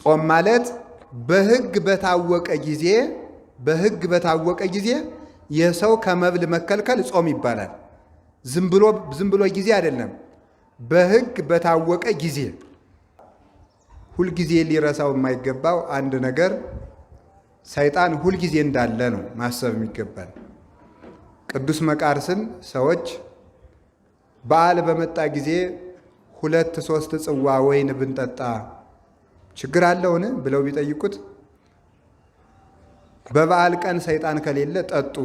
ጾም ማለት በሕግ በታወቀ ጊዜ የሰው ከመብል መከልከል ጾም ይባላል። ዝም ብሎ ጊዜ አይደለም። በሕግ በታወቀ ጊዜ ሁልጊዜ ሊረሳው የማይገባው አንድ ነገር ሰይጣን ሁልጊዜ እንዳለ ነው ማሰብ የሚገባል። ቅዱስ መቃርስን ሰዎች በዓል በመጣ ጊዜ 2-3 ጽዋ ወይን ብንጠጣ ችግር አለውን ብለው ቢጠይቁት በበዓል ቀን ሰይጣን ከሌለ ጠጡ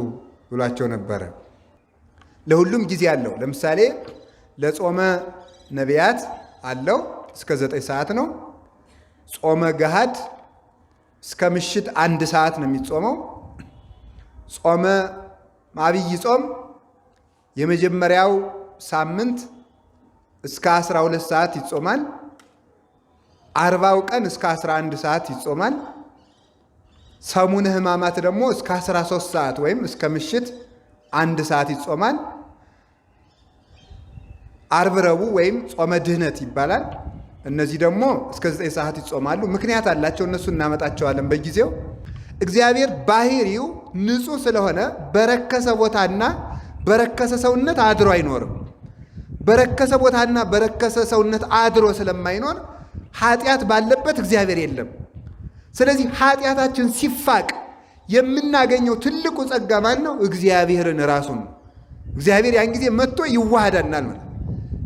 ብሏቸው ነበረ። ለሁሉም ጊዜ አለው። ለምሳሌ ለጾመ ነቢያት አለው እስከ 9 ሰዓት ነው። ጾመ ገሃድ እስከ ምሽት 1 ሰዓት ነው የሚጾመው። ጾመ አብይ ጾም የመጀመሪያው ሳምንት እስከ 12 ሰዓት ይጾማል። 40ው ቀን እስከ 11 ሰዓት ይጾማል። ሰሙነ ሕማማት ደግሞ እስከ 13 ሰዓት ወይም እስከ ምሽት 1 ሰዓት ይጾማል። ዓርብ ረቡዕ ወይም ጾመ ድህነት ይባላል። እነዚህ ደግሞ እስከ 9 ሰዓት ይጾማሉ። ምክንያት አላቸው። እነሱ እናመጣቸዋለን በጊዜው። እግዚአብሔር ባህሪው ንጹሕ ስለሆነ በረከሰ ቦታና በረከሰ ሰውነት አድሮ አይኖርም። በረከሰ ቦታና በረከሰ ሰውነት አድሮ ስለማይኖር ኃጢአት ባለበት እግዚአብሔር የለም። ስለዚህ ኃጢአታችን ሲፋቅ የምናገኘው ትልቁ ጸጋ ማን ነው? እግዚአብሔርን ራሱን። እግዚአብሔር ያን ጊዜ መጥቶ ይዋሃዳናል ማለት።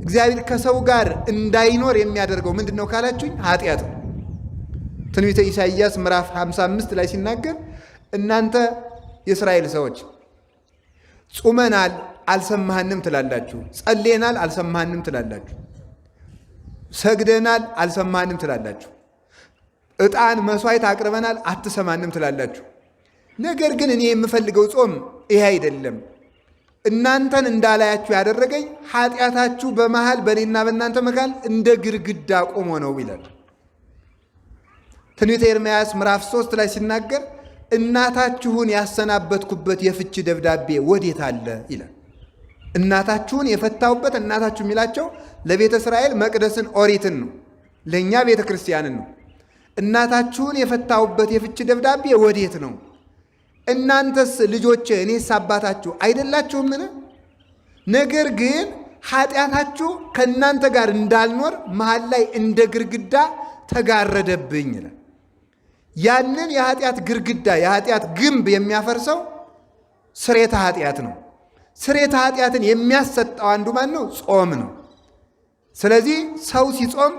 እግዚአብሔር ከሰው ጋር እንዳይኖር የሚያደርገው ምንድን ነው ካላችሁኝ፣ ኃጢአት ነው። ትንቢተ ኢሳይያስ ምዕራፍ 55 ላይ ሲናገር እናንተ የእስራኤል ሰዎች ጹመናል አልሰማህንም ትላላችሁ፣ ጸሌናል አልሰማህንም ትላላችሁ፣ ሰግደናል አልሰማህንም ትላላችሁ፣ ዕጣን መስዋዕት አቅርበናል አትሰማንም ትላላችሁ። ነገር ግን እኔ የምፈልገው ጾም ይሄ አይደለም። እናንተን እንዳላያችሁ ያደረገኝ ኃጢአታችሁ በመሃል በእኔና በእናንተ መካከል እንደ ግድግዳ ቆሞ ነው ይላል። ትንቢተ ኤርምያስ ምዕራፍ 3 ላይ ሲናገር እናታችሁን ያሰናበትኩበት የፍቺ ደብዳቤ ወዴት አለ ይላል። እናታችሁን የፈታሁበት፣ እናታችሁ የሚላቸው ለቤተ እስራኤል መቅደስን ኦሪትን ነው፣ ለእኛ ቤተ ክርስቲያንን ነው። እናታችሁን የፈታሁበት የፍቺ ደብዳቤ ወዴት ነው? እናንተስ ልጆቼ እኔስ አባታችሁ አይደላችሁምን? ነገር ግን ኃጢአታችሁ ከእናንተ ጋር እንዳልኖር መሃል ላይ እንደ ግድግዳ ተጋረደብኝ ይላል። ያንን የኃጢአት ግድግዳ የኃጢአት ግንብ የሚያፈርሰው ስርየተ ኃጢአት ነው። ስርየተ ኃጢአትን የሚያሰጠው አንዱ ማን ነው? ጾም ነው። ስለዚህ ሰው ሲጾም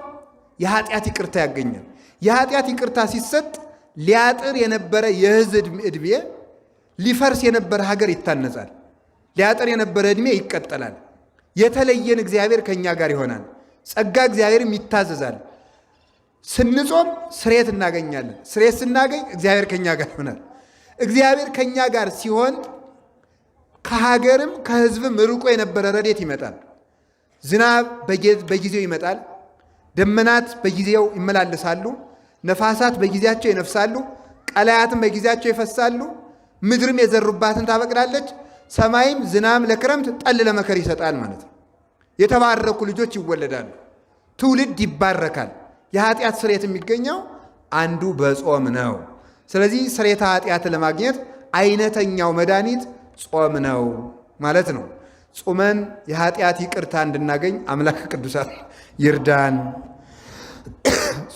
የኃጢአት ይቅርታ ያገኛል። የኃጢአት ይቅርታ ሲሰጥ ሊያጥር የነበረ የሕዝብ ዕድሜ፣ ሊፈርስ የነበረ ሀገር ይታነጻል። ሊያጥር የነበረ ዕድሜ ይቀጠላል። የተለየን እግዚአብሔር ከእኛ ጋር ይሆናል። ጸጋ እግዚአብሔርም ይታዘዛል። ስንጾም ስርየት እናገኛለን። ስርየት ስናገኝ እግዚአብሔር ከእኛ ጋር ይሆናል። እግዚአብሔር ከእኛ ጋር ሲሆን ከሀገርም ከሕዝብም ርቆ የነበረ ረድኤት ይመጣል። ዝናብ በጊዜው ይመጣል። ደመናት በጊዜው ይመላለሳሉ። ነፋሳት በጊዜያቸው ይነፍሳሉ። ቀላያትም በጊዜያቸው ይፈሳሉ። ምድርም የዘሩባትን ታበቅላለች። ሰማይም ዝናብ ለክረምት ጠል ለመከር ይሰጣል ማለት ነው። የተባረኩ ልጆች ይወለዳሉ። ትውልድ ይባረካል። የኃጢአት ስርየት የሚገኘው አንዱ በጾም ነው። ስለዚህ ስርየተ ኃጢአት ለማግኘት አይነተኛው መድኃኒት ጾም ነው ማለት ነው። ጾመን የኃጢአት ይቅርታ እንድናገኝ አምላክ ቅዱሳን ይርዳን።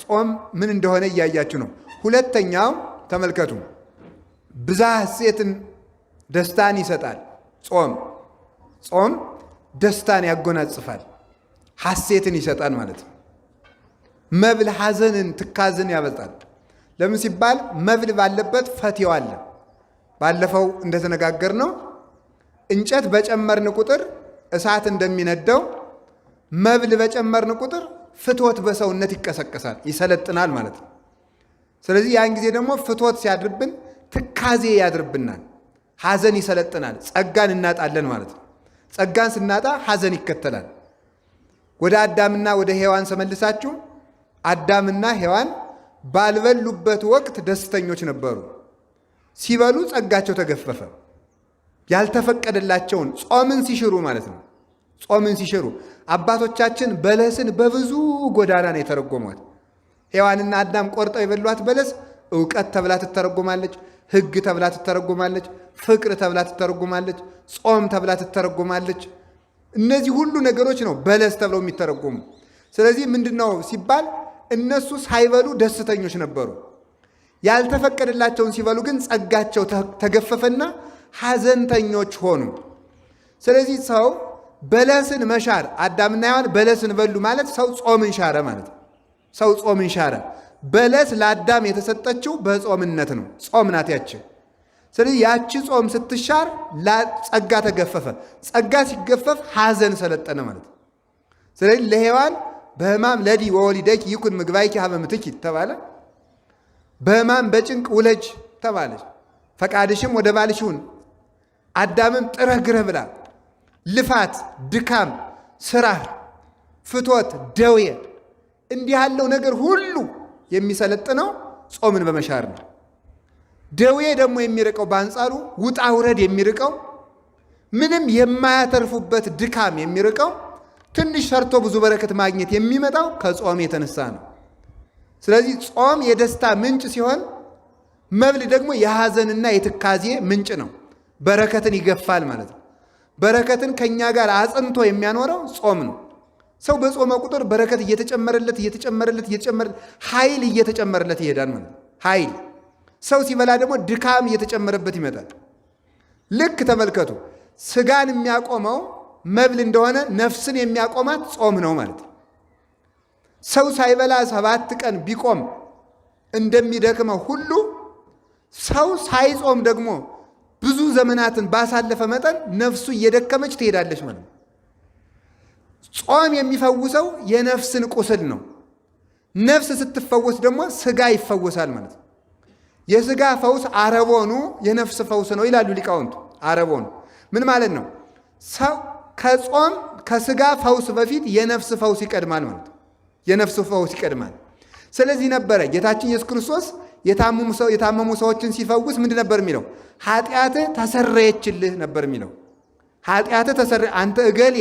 ጾም ምን እንደሆነ እያያችሁ ነው። ሁለተኛው ተመልከቱ፣ ብዝሃ ሐሴትን ደስታን ይሰጣል። ጾም ደስታን ያጎናጽፋል፣ ሐሴትን ይሰጣል ማለት ነው። መብል ሐዘንን፣ ትካዝን ያበጣል። ለምን ሲባል መብል ባለበት ፈትው አለ። ባለፈው እንደተነጋገርነው እንጨት በጨመርን ቁጥር እሳት እንደሚነደው መብል በጨመርን ቁጥር ፍትወት በሰውነት ይቀሰቀሳል፣ ይሰለጥናል ማለት ነው። ስለዚህ ያን ጊዜ ደግሞ ፍትወት ሲያድርብን ትካዜ ያድርብናል፣ ሐዘን ይሰለጥናል፣ ጸጋን እናጣለን ማለት ነው። ጸጋን ስናጣ ሐዘን ይከተላል። ወደ አዳምና ወደ ሔዋን ተመልሳችሁ አዳምና ሔዋን ባልበሉበት ወቅት ደስተኞች ነበሩ። ሲበሉ ጸጋቸው ተገፈፈ። ያልተፈቀደላቸውን ጾምን ሲሽሩ ማለት ነው። ጾምን ሲሽሩ አባቶቻችን በለስን በብዙ ጎዳና ነው የተረጎሟት። ሔዋንና አዳም ቆርጠው የበሏት በለስ ዕውቀት ተብላ ትተረጎማለች፣ ሕግ ተብላ ትተረጎማለች፣ ፍቅር ተብላ ትተረጎማለች፣ ጾም ተብላ ትተረጎማለች። እነዚህ ሁሉ ነገሮች ነው በለስ ተብለው የሚተረጎሙ። ስለዚህ ምንድነው ሲባል እነሱ ሳይበሉ ደስተኞች ነበሩ። ያልተፈቀደላቸውን ሲበሉ ግን ጸጋቸው ተገፈፈና ሐዘንተኞች ሆኑ። ስለዚህ ሰው በለስን መሻር፣ አዳምና ሔዋን በለስን በሉ ማለት ሰው ጾምን ሻረ ማለት ነው። ሰው ጾምን ሻረ። በለስ ለአዳም የተሰጠችው በጾምነት ነው። ጾም ናት ያቺ። ስለዚህ ያቺ ጾም ስትሻር ጸጋ ተገፈፈ። ጸጋ ሲገፈፍ ሐዘን ሰለጠነ ማለት ነው። ስለዚህ ለሔዋን በሕማም ለዲ ወወሊደኪ ይኩን ምግባይኪ ሀበ ምትኪ ተባለ። በሕማም በጭንቅ ውለጅ ተባለች። ፈቃድሽም ወደ ባልሽ ይሁን። አዳምም ጥረህ ግረህ ብላ። ልፋት፣ ድካም፣ ስራ፣ ፍቶት፣ ደዌ እንዲህ ያለው ነገር ሁሉ የሚሰለጥነው ጾምን በመሻር ነው። ደዌ ደግሞ የሚርቀው በአንጻሩ ውጣ ውረድ የሚርቀው ምንም የማያተርፉበት ድካም የሚርቀው ትንሽ ሰርቶ ብዙ በረከት ማግኘት የሚመጣው ከጾም የተነሳ ነው። ስለዚህ ጾም የደስታ ምንጭ ሲሆን መብል ደግሞ የሐዘንና የትካዜ ምንጭ ነው። በረከትን ይገፋል ማለት ነው። በረከትን ከኛ ጋር አጽንቶ የሚያኖረው ጾም ነው። ሰው በጾመ ቁጥር በረከት እየተጨመረለት ኃይል እየተጨመረለት ይሄዳል ማለት ነው። ኃይል ሰው ሲበላ ደግሞ ድካም እየተጨመረበት ይመጣል። ልክ ተመልከቱ፣ ስጋን የሚያቆመው መብል እንደሆነ ነፍስን የሚያቆማት ጾም ነው ማለት ነው። ሰው ሳይበላ 7 ቀን ቢቆም እንደሚደክመው ሁሉ ሰው ሳይጾም ደግሞ ብዙ ዘመናትን ባሳለፈ መጠን ነፍሱ እየደከመች ትሄዳለች ማለት ነው። ጾም የሚፈውሰው የነፍስን ቁስል ነው። ነፍስ ስትፈወስ ደግሞ ስጋ ይፈወሳል ማለት ነው። የስጋ ፈውስ አረቦኑ የነፍስ ፈውስ ነው ይላሉ ሊቃውንቱ። አረቦኑ ምን ማለት ነው? ሰው ከጾም ከስጋ ፈውስ በፊት የነፍስ ፈውስ ይቀድማል ማለት ነው። የነፍስ ፈውስ ይቀድማል። ስለዚህ ነበረ ጌታችን ኢየሱስ ክርስቶስ የታመሙ ሰዎችን ሲፈውስ ምንድን ነበር የሚለው? ኃጢአትህ ተሰረየችልህ ነበር የሚለው። ኃጢአትህ ተሰረየ፣ አንተ እገሌ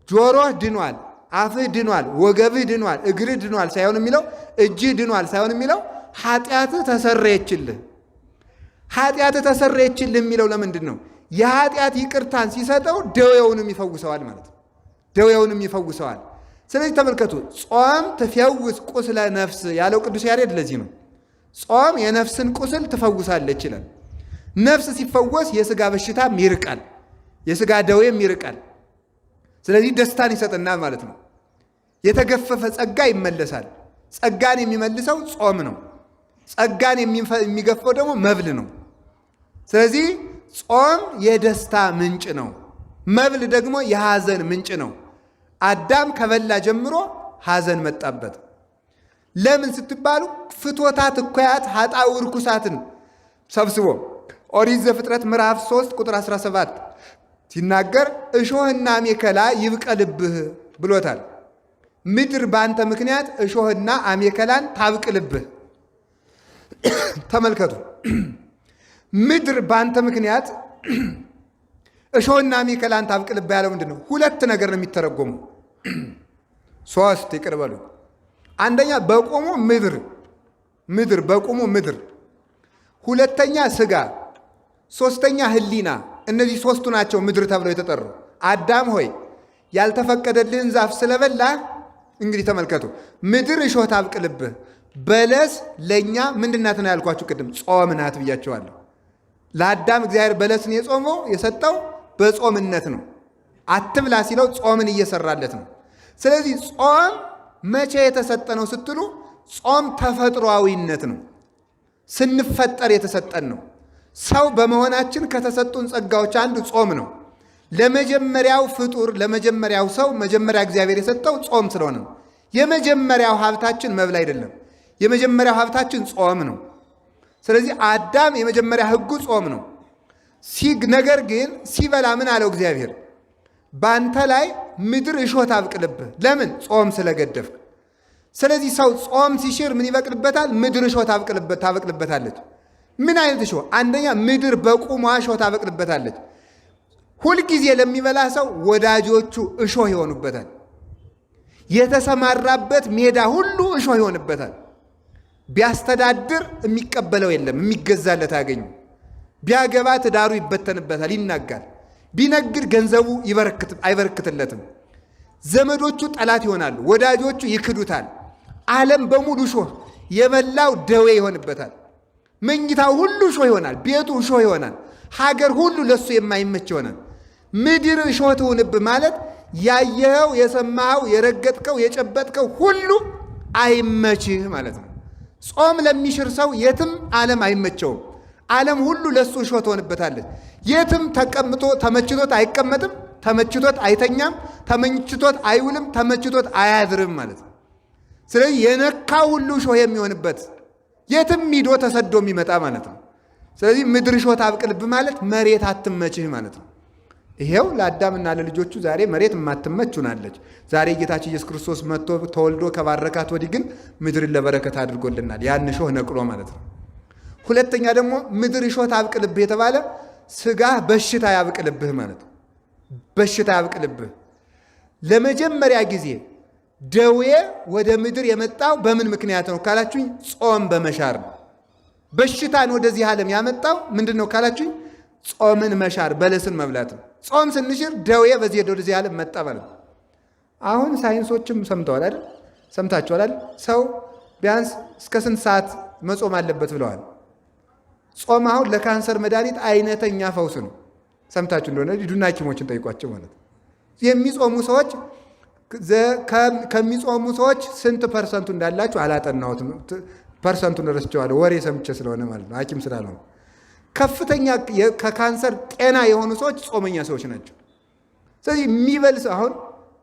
ጆሮህ ድኗል፣ አፍህ ድኗል፣ ወገብህ ድኗል፣ እግርህ ድኗል ሳይሆን የሚለው እጅህ ድኗል ሳይሆን የሚለው ኃጢአትህ ተሰረየችልህ። ኃጢአትህ ተሰረየችልህ የሚለው ለምንድን ነው? የኃጢአት ይቅርታን ሲሰጠው ደዌውንም ይፈውሰዋል ማለት ነው። ደዌውንም ይፈውሰዋል። ስለዚህ ተመልከቱ፣ ጾም ትፈውስ ቁስለ ነፍስ ያለው ቅዱስ ያሬድ ለዚህ ነው። ጾም የነፍስን ቁስል ትፈውሳለች ይላል። ነፍስ ሲፈወስ የሥጋ በሽታም ይርቃል፣ የሥጋ ደዌም ይርቃል። ስለዚህ ደስታን ይሰጥናል ማለት ነው። የተገፈፈ ጸጋ ይመለሳል። ጸጋን የሚመልሰው ጾም ነው። ጸጋን የሚገፈው ደግሞ መብል ነው። ስለዚህ ጾም የደስታ ምንጭ ነው፣ መብል ደግሞ የሐዘን ምንጭ ነው። አዳም ከበላ ጀምሮ ሐዘን መጣበት። ለምን ስትባሉ ፍትወታት እኩያት ኃጣው ርኩሳትን ሰብስቦ ኦሪት ዘፍጥረት ምዕራፍ 3 ቁጥር 17 ሲናገር እሾህና አሜከላ ይብቀልብህ ብሎታል። ምድር በአንተ ምክንያት እሾህና አሜከላን ታብቅልብህ። ተመልከቱ፣ ምድር በአንተ ምክንያት እሾህና አሜከላን ታብቅልብህ ያለው ምንድን ነው? ሁለት ነገር ነው የሚተረጎሙ። 3 ይቅር በሉ። አንደኛ በቁሙ ምድር በቁሙ ምድር፣ ሁለተኛ ስጋ፣ ሶስተኛ ህሊና። እነዚህ 3ቱ ናቸው ምድር ተብለው የተጠሩ። አዳም ሆይ ያልተፈቀደልህን ዛፍ ስለበላ እንግዲህ ተመልከቱ፣ ምድር እሾህ ታብቅልብህ። በለስ ለእኛ ምንድናት ነው ያልኳችሁ ቅድም? ጾም ናት ብያቸዋለሁ። ለአዳም እግዚአብሔር በለስን የሰጠው በጾምነት ነው። አትብላ ሲለው ጾምን እየሰራለት ነው። ስለዚህ ጾም መቼ የተሰጠ ነው ስትሉ፣ ጾም ተፈጥሯዊነት ነው። ስንፈጠር የተሰጠን ነው። ሰው በመሆናችን ከተሰጡን ጸጋዎች አንዱ ጾም ነው። ለመጀመሪያው ፍጡር ለመጀመሪያው ሰው መጀመሪያ እግዚአብሔር የሰጠው ጾም ስለሆነ ነው። የመጀመሪያው ሀብታችን መብል አይደለም። የመጀመሪያው ሀብታችን ጾም ነው። ስለዚህ አዳም የመጀመሪያ ሕጉ ጾም ነው። ነገር ግን ሲበላ ምን አለው እግዚአብሔር? በአንተ ላይ ምድር እሾህ ታብቅልብህ። ለምን? ጾም ስለገደፍክ። ስለዚህ ሰው ጾም ሲሽር ምን ይበቅልበታል? ምድር እሾህ ታበቅልበታለች። ምን አይነት እሾህ? አንደኛ ምድር በቁሟ እሾህ ታበቅልበታለች። ሁልጊዜ ለሚበላ ሰው ወዳጆቹ እሾህ ይሆኑበታል። የተሰማራበት ሜዳ ሁሉ እሾህ ይሆንበታል። ቢያስተዳድር የሚቀበለው የለም፣ የሚገዛለት አያገኙ። ቢያገባ ትዳሩ ይበተንበታል፣ ይናጋል። ቢነግድ ገንዘቡ አይበረክትለትም። ዘመዶቹ ጠላት ይሆናሉ፣ ወዳጆቹ ይክዱታል። ዓለም በሙሉ እሾህ፣ የበላው ደዌ ይሆንበታል። መኝታው ሁሉ እሾህ ይሆናል፣ ቤቱ እሾህ ይሆናል። ሀገር ሁሉ ለሱ የማይመች ይሆናል። ምድር እሾህ ትሁንብህ ማለት ያየኸው፣ የሰማኸው፣ የረገጥከው፣ የጨበጥከው ሁሉ አይመችህ ማለት ነው። ጾም ለሚሽር ሰው የትም ዓለም አይመቸውም። ዓለም ሁሉ ለሱ እሾህ ትሆንበታለች። የትም ተቀምጦ ተመችቶት አይቀመጥም፣ ተመችቶት አይተኛም፣ ተመችቶት አይውልም፣ ተመችቶት አያድርም ማለት ነው። ስለዚህ የነካው ሁሉ እሾህ የሚሆንበት የትም ሂዶ ተሰዶ የሚመጣ ማለት ነው። ስለዚህ ምድር እሾህ ታብቅልብህ ማለት መሬት አትመችህ ማለት ነው። ይሄው ለአዳምና ለልጆቹ ዛሬ መሬት የማትመች ሆናለች። ዛሬ ጌታችን ኢየሱስ ክርስቶስ መጥቶ ተወልዶ ከባረካት ወዲህ ግን ምድርን ለበረከት አድርጎልናል፣ ያን እሾህ ነቅሎ ማለት ነው። ሁለተኛ ደግሞ ምድር እሾህ ታብቅልብህ የተባለ ስጋህ በሽታ ያብቅልብህ ማለት ነው። በሽታ ያብቅልብህ። ለመጀመሪያ ጊዜ ደዌ ወደ ምድር የመጣው በምን ምክንያት ነው ካላችሁኝ፣ ጾም በመሻር ነው። በሽታን ወደዚህ ዓለም ያመጣው ምንድን ነው ካላችሁኝ፣ ጾምን መሻር፣ በለስን መብላት ነው። ጾም ስንሽር ደዌ በዚህ ወደዚህ ዓለም መጣ ማለት ነው። አሁን ሳይንሶችም ሰምተዋል አይደል? ሰምታችኋል አይደል? ሰው ቢያንስ እስከ ስንት ሰዓት መጾም አለበት ብለዋል። ጾም አሁን ለካንሰር መድኃኒት አይነተኛ ፈውስ ነው። ሰምታችሁ እንደሆነ ሂዱና ሐኪሞችን ጠይቋቸው ማለት ነው። የሚጾሙ ሰዎች ከሚጾሙ ሰዎች ስንት ፐርሰንቱ እንዳላችሁ አላጠናሁትም። ፐርሰንቱን ረስቼዋለሁ፣ ወሬ ሰምቼ ስለሆነ ማለት ነው፣ ሐኪም ስላልሆነ። ከፍተኛ ከካንሰር ጤና የሆኑ ሰዎች ጾመኛ ሰዎች ናቸው። ስለዚህ የሚበልስ አሁን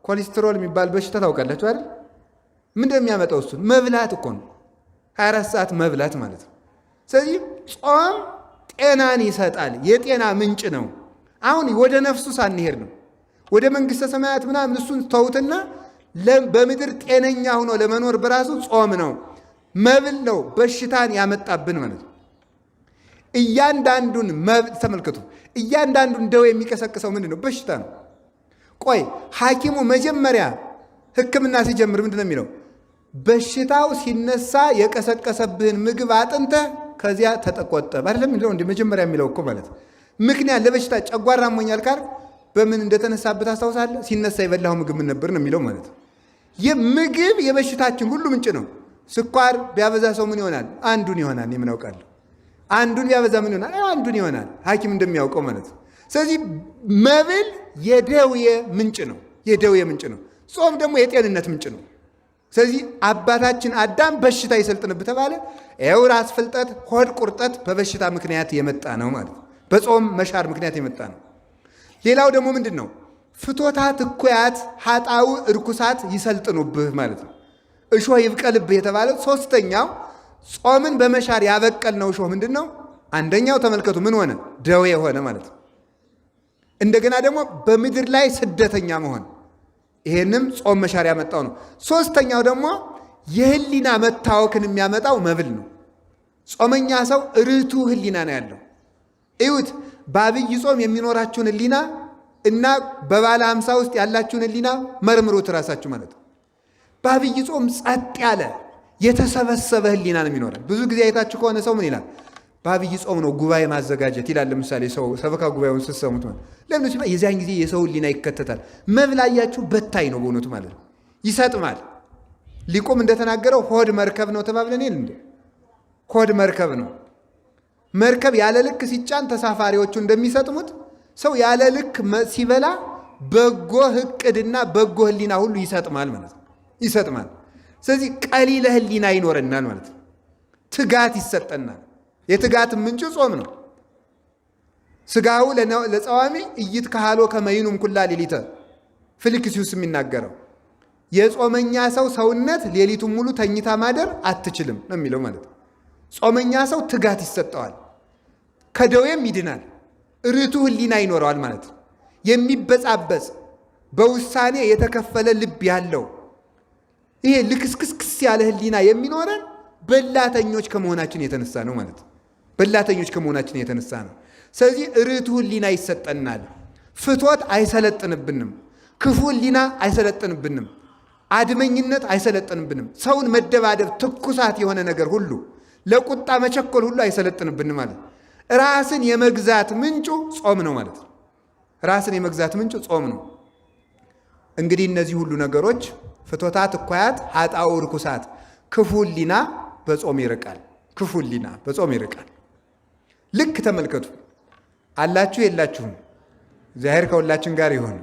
ኮሌስትሮል የሚባል በሽታ ታውቃላችሁ አይደል? ምንድን የሚያመጣው? እሱን መብላት እኮ ነው። 24 ሰዓት መብላት ማለት ነው። ስለዚህ ጾም ጤናን ይሰጣል፣ የጤና ምንጭ ነው። አሁን ወደ ነፍሱ ሳንሄድ ነው ወደ መንግሥተ ሰማያት ምናምን፣ እሱን ተውትና በምድር ጤነኛ ሆኖ ለመኖር በራሱ ጾም ነው፣ መብል ነው በሽታን ያመጣብን ማለት ነው። እያንዳንዱን ተመልከቱ፣ እያንዳንዱን ደዌ የሚቀሰቅሰው ምንድን ነው? በሽታ ነው። ቆይ ሐኪሙ መጀመሪያ ሕክምና ሲጀምር ምንድን ነው የሚለው? በሽታው ሲነሳ የቀሰቀሰብህን ምግብ አጥንተህ ከዚያ ተቆጠብ አይደለም የሚለው? እንደ መጀመሪያ የሚለው እኮ ማለት ምክንያት ለበሽታ ጨጓራ አሞኛል ካል በምን እንደተነሳበት አስታውሳለህ? ሲነሳ የበላው ምግብ ምን ነበር ነው የሚለው ማለት ነው። የምግብ የበሽታችን ሁሉ ምንጭ ነው። ስኳር ቢያበዛ ሰው ምን ይሆናል? አንዱን ይሆናል። ምን አውቃለሁ? አንዱን ቢያበዛ ምን ይሆናል? አንዱን ይሆናል። ሐኪም እንደሚያውቀው ማለት ነው። ስለዚህ መብል የደዌ ምንጭ ነው፣ የደዌ ምንጭ ነው። ጾም ደግሞ የጤንነት ምንጭ ነው። ስለዚህ አባታችን አዳም በሽታ ይሰልጥንብህ ተባለ። ይኸው ራስ ፍልጠት፣ ሆድ ቁርጠት በበሽታ ምክንያት የመጣ ነው ማለት ነው። በጾም መሻር ምክንያት የመጣ ነው። ሌላው ደግሞ ምንድን ነው? ፍቶታት እኩያት ኃጣው እርኩሳት ይሰልጥኑብህ ማለት ነው። እሾህ ይብቀልብህ የተባለው ሶስተኛው ጾምን በመሻር ያበቀልነው እሾህ ምንድን ነው? አንደኛው ተመልከቱ፣ ምን ሆነ? ደዌ ሆነ ማለት ነው። እንደገና ደግሞ በምድር ላይ ስደተኛ መሆን፣ ይሄንም ጾም መሻር ያመጣው ነው። ሶስተኛው ደግሞ የህሊና መታወክን የሚያመጣው መብል ነው። ጾመኛ ሰው ርቱ ህሊና ነው ያለው። እዩት፣ በአብይ ጾም የሚኖራችሁን ህሊና እና በባለ 50 ውስጥ ያላችሁን ህሊና መርምሮት ራሳችሁ ማለት ነው። በአብይ ጾም ጸጥ ያለ የተሰበሰበ ህሊና ነው የሚኖረን። ብዙ ጊዜ አይታችሁ ከሆነ ሰው ምን ይላል? በአብይ ጾም ነው ጉባኤ ማዘጋጀት ይላል። ለምሳሌ ሰው ሰበካ ጉባኤውን ስትሰሙት ማለት ለምን ሲባል የዚያን ጊዜ የሰው ህሊና ይከተታል። መብላያችሁ በታይ ነው በእውነቱ ማለት ነው። ይሰጥማል። ሊቁም እንደተናገረው ሆድ መርከብ ነው ተባብለን ይል እንዴ? ሆድ መርከብ ነው። መርከብ ያለ ልክ ሲጫን ተሳፋሪዎቹ እንደሚሰጥሙት ሰው ያለ ልክ ሲበላ በጎ ዕቅድና በጎ ህሊና ሁሉ ይሰጥማል ማለት ነው። ይሰጥማል። ስለዚህ ቀሊለ ህሊና ይኖረናል ማለት ነው። ትጋት ይሰጠናል። የትጋት ምንጭ ጾም ነው። ስጋው ለጸዋሚ እይት ካሃሎ ከመይኑም ኩላ ሌሊተ ፊልክስዩስ የሚናገረው የጾመኛ ሰው ሰውነት ሌሊቱን ሙሉ ተኝታ ማደር አትችልም ነው የሚለው ማለት ነው። ጾመኛ ሰው ትጋት ይሰጠዋል፣ ከደዌም ይድናል፣ ርቱ ህሊና ይኖረዋል ማለት ነው። የሚበጻበጽ በውሳኔ የተከፈለ ልብ ያለው ይሄ ልክስክስክስ ያለ ህሊና የሚኖረን በላተኞች ከመሆናችን የተነሳ ነው ማለት ነው። በላተኞች ከመሆናችን የተነሳ ነው። ስለዚህ ርቱ ህሊና ይሰጠናል። ፍቶት አይሰለጥንብንም። ክፉ ህሊና አይሰለጥንብንም። አድመኝነት አይሰለጥንብንም። ሰውን መደባደብ፣ ትኩሳት የሆነ ነገር ሁሉ፣ ለቁጣ መቸኮል ሁሉ አይሰለጥንብንም ማለት። ራስን የመግዛት ምንጩ ጾም ነው ማለት ነው። ራስን የመግዛት ምንጩ ጾም ነው። እንግዲህ እነዚህ ሁሉ ነገሮች ፍቶታት፣ እኳያት፣ ኃጣው፣ ርኩሳት፣ ክፉ ሕሊና በጾም ይርቃል። ክፉ ሕሊና በጾም ይርቃል። ልክ ተመልከቱ። አላችሁ የላችሁም? እግዚአብሔር ከሁላችን ጋር ይሆን።